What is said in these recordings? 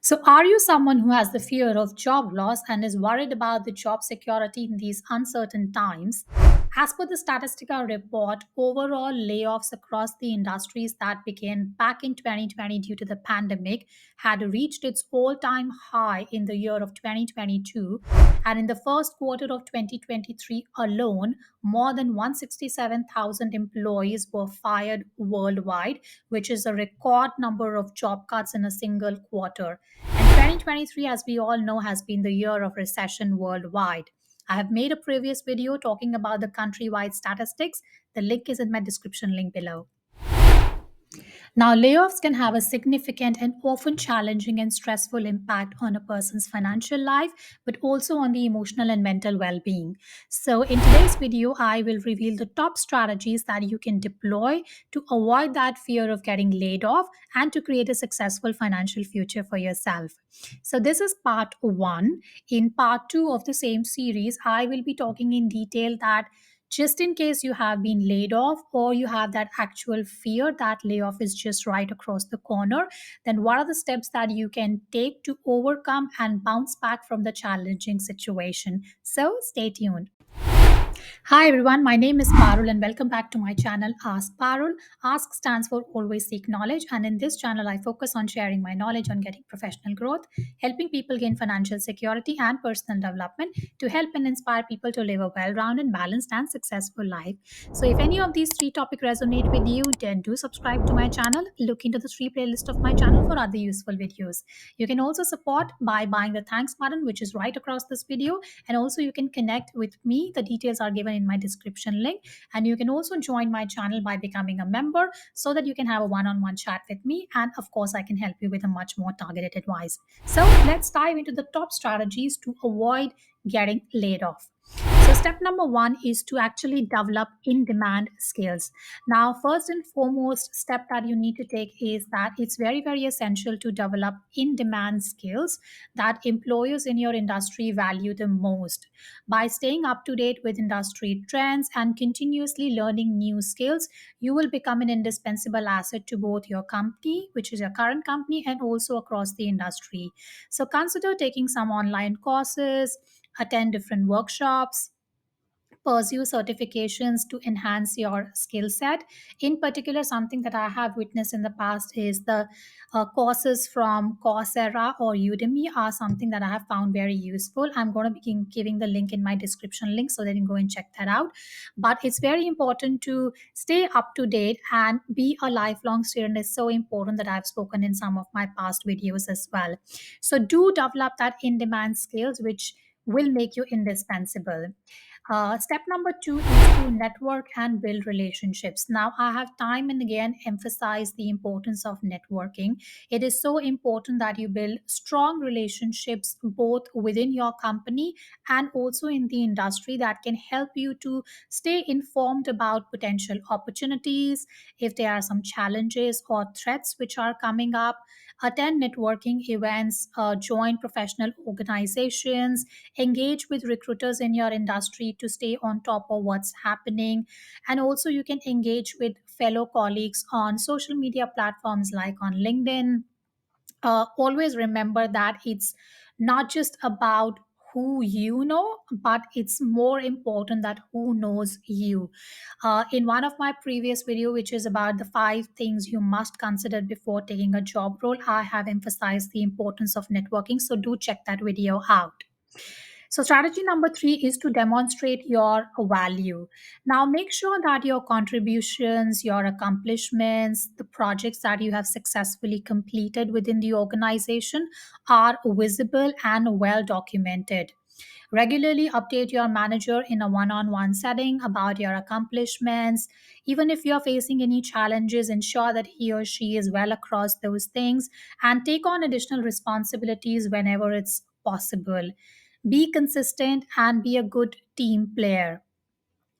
So, are you someone who has the fear of job loss and is worried about the job security in these uncertain times? As per the Statistica report, overall layoffs across the industries that began back in 2020 due to the pandemic had reached its all time high in the year of 2022. And in the first quarter of 2023 alone, more than 167,000 employees were fired worldwide, which is a record number of job cuts in a single quarter. And 2023, as we all know, has been the year of recession worldwide. I have made a previous video talking about the countrywide statistics. The link is in my description link below. Now, layoffs can have a significant and often challenging and stressful impact on a person's financial life, but also on the emotional and mental well being. So, in today's video, I will reveal the top strategies that you can deploy to avoid that fear of getting laid off and to create a successful financial future for yourself. So, this is part one. In part two of the same series, I will be talking in detail that just in case you have been laid off or you have that actual fear that layoff is just right across the corner, then what are the steps that you can take to overcome and bounce back from the challenging situation? So stay tuned. Hi everyone, my name is Parul and welcome back to my channel Ask Parul. Ask stands for Always Seek Knowledge, and in this channel I focus on sharing my knowledge on getting professional growth, helping people gain financial security and personal development to help and inspire people to live a well-rounded, balanced and successful life. So if any of these three topics resonate with you, then do subscribe to my channel. Look into the free playlist of my channel for other useful videos. You can also support by buying the thanks button which is right across this video, and also you can connect with me. The details are given in my description link, and you can also join my channel by becoming a member so that you can have a one-on-one chat with me, and of course I can help you with a much more targeted advice. So let's dive into the top strategies to avoid getting laid off. So, step number one is to actually develop in demand skills. Now, first and foremost, step that you need to take is that it's very, very essential to develop in demand skills that employers in your industry value the most. By staying up to date with industry trends and continuously learning new skills, you will become an indispensable asset to both your company, which is your current company, and also across the industry. So, consider taking some online courses, attend different workshops, pursue certifications to enhance your skill set. In particular, something that I have witnessed in the past is the courses from Coursera or Udemy are something that I have found very useful. I'm going to be giving the link in my description link so that you can go and check that out. But it's very important to stay up to date and be a lifelong student is so important that I've spoken in some of my past videos as well. So do develop that in demand skills which will make you indispensable. Step number two is to network and build relationships. Now, I have time and again emphasized the importance of networking. It is so important that you build strong relationships both within your company and also in the industry that can help you to stay informed about potential opportunities, if there are some challenges or threats which are coming up. Attend networking events, join professional organizations, engage with recruiters in your industry to stay on top of what's happening, and also you can engage with fellow colleagues on social media platforms like on LinkedIn. Always remember that it's not just about who you know, but it's more important that who knows you. In one of my previous video which is about the 5 things you must consider before taking a job role, I have emphasized the importance of networking, so do check that video out. So, strategy number three is to demonstrate your value. Now, make sure that your contributions, your accomplishments, the projects that you have successfully completed within the organization are visible and well documented. Regularly update your manager in a one on one setting about your accomplishments. Even if you're facing any challenges, ensure that he or she is well across those things and take on additional responsibilities whenever it's possible. Be consistent and be a good team player.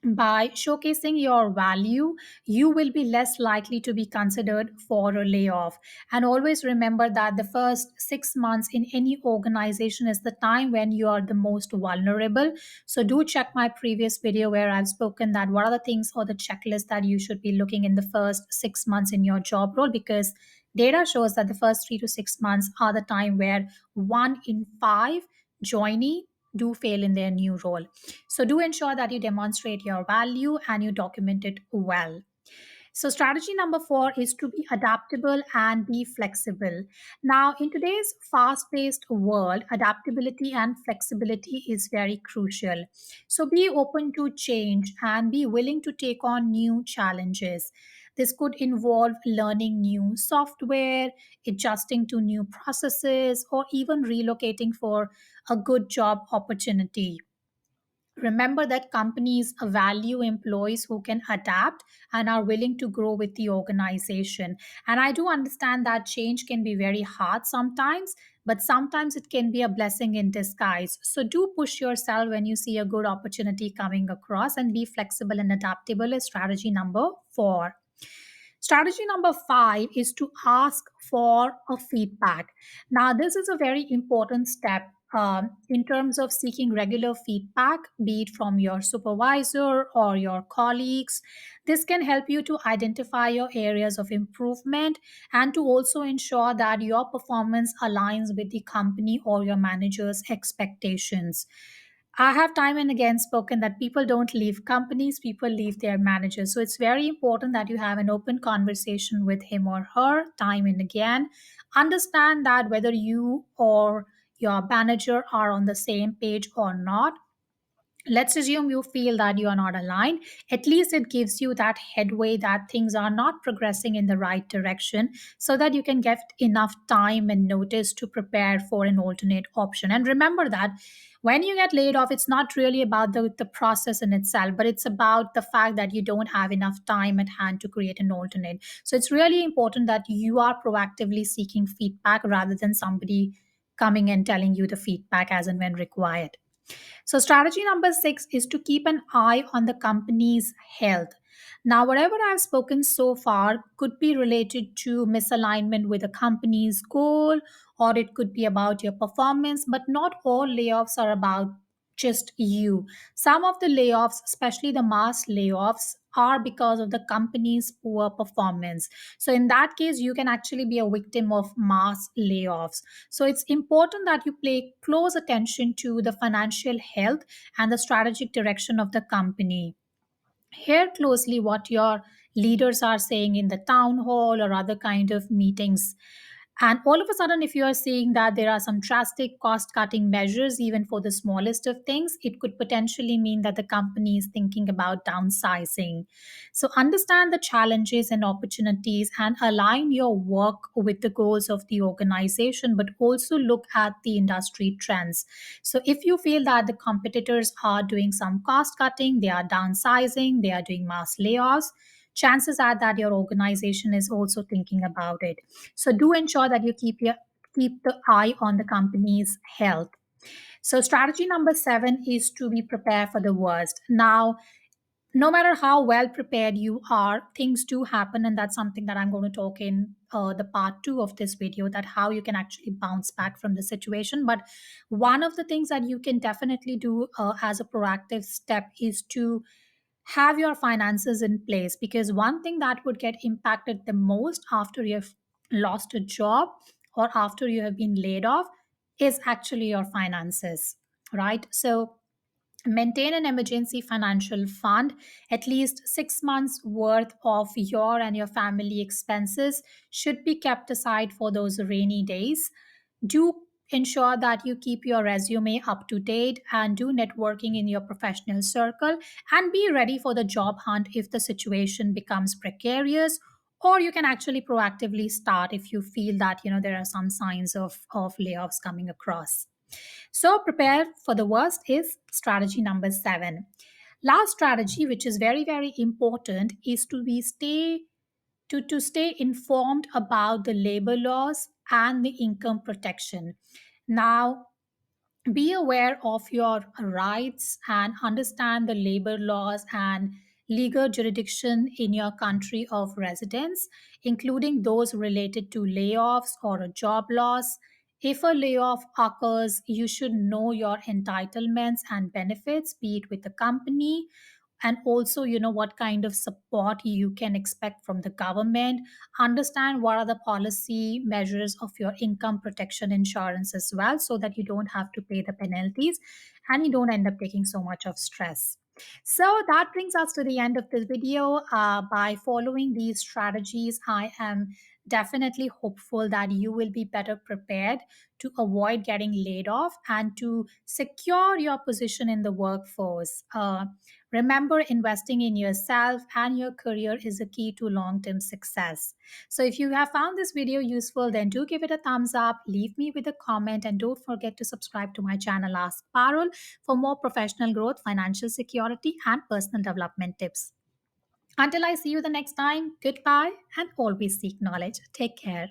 By showcasing your value, you will be less likely to be considered for a layoff. And always remember that the first 6 months in any organization is the time when you are the most vulnerable. So, do check my previous video where I've spoken that what are the things or the checklist that you should be looking in the first 6 months in your job role, because Data shows that the first 3 to 6 months are the time where 1 in 5 joinee do fail in their new role. So do ensure that you demonstrate your value and you document it well. So, strategy number 4 is to be adaptable and be flexible. Now, in today's fast paced world, adaptability and flexibility is very crucial. So, be open to change and be willing to take on new challenges. This could involve learning new software, adjusting to new processes, or even relocating for a good job opportunity. Remember that companies value employees who can adapt and are willing to grow with the organization. And I do understand that change can be very hard sometimes, but sometimes it can be a blessing in disguise. So do push yourself when you see a good opportunity coming across and be flexible and adaptable is strategy number 4. Strategy number 5 is to ask for a feedback. Now, this is a very important step in terms of seeking regular feedback, be it from your supervisor or your colleagues. This can help you to identify your areas of improvement and to also ensure that your performance aligns with the company or your manager's expectations. I have time and again spoken that people don't leave companies, people leave their managers. So it's very important that you have an open conversation with him or her time and again. Understand that whether you or your manager are on the same page or not. Let's assume you feel that you are not aligned. At least it gives you that headway that things are not progressing in the right direction so that you can get enough time and notice to prepare for an alternate option. And remember that when you get laid off, it's not really about the process in itself, but it's about the fact that you don't have enough time at hand to create an alternate. So it's really important that you are proactively seeking feedback rather than somebody coming and telling you the feedback as and when required. So, strategy number 6 is to keep an eye on the company's health. Now, whatever I've spoken so far could be related to misalignment with the company's goal, or it could be about your performance, but not all layoffs are about just you. Some of the layoffs, especially the mass layoffs, are because of the company's poor performance. So, in that case, you can actually be a victim of mass layoffs. So it's important that you pay close attention to the financial health and the strategic direction of the company. Hear closely what your leaders are saying in the town hall or other kind of meetings. And all of a sudden, if you are seeing that there are some drastic cost cutting measures, even for the smallest of things, it could potentially mean that the company is thinking about downsizing. So, understand the challenges and opportunities and align your work with the goals of the organization, but also look at the industry trends. So, if you feel that the competitors are doing some cost cutting, they are downsizing, they are doing mass layoffs, chances are that your organization is also thinking about it. So, do ensure that you keep the eye on the company's health. So, strategy number 7 is to be prepared for the worst. Now, no matter how well prepared you are, things do happen, and that's something that I'm going to talk in the part 2 of this video, that how you can actually bounce back from the situation. But one of the things that you can definitely do as a proactive step is to have your finances in place, because one thing that would get impacted the most after you've lost a job or after you have been laid off is actually your finances, right? So maintain an emergency financial fund. At least 6 months worth of your and your family expenses should be kept aside for those rainy days. Do ensure that you keep your resume up to date and do networking in your professional circle, and be ready for the job hunt if the situation becomes precarious, or you can actually proactively start if you feel that there are some signs of layoffs coming across. So prepare for the worst is strategy number 7. Last strategy, which is very very important, is to stay informed about the labor laws and the income protection. Now, be aware of your rights and understand the labor laws and legal jurisdiction in your country of residence, including those related to layoffs or a job loss. If a layoff occurs, you should know your entitlements and benefits, be it with the company and also what kind of support you can expect from the government. Understand what are the policy measures of your income protection insurance as well, so that you don't have to pay the penalties and you don't end up taking so much of stress. So that brings us to the end of this video. By following these strategies, I am definitely hopeful that you will be better prepared to avoid getting laid off and to secure your position in the workforce. Remember, investing in yourself and your career is a key to long term success. So, if you have found this video useful, then do give it a thumbs up, leave me with a comment, and don't forget to subscribe to my channel Ask Parul for more professional growth, financial security, and personal development tips. Until I see you the next time, goodbye and always seek knowledge. Take care.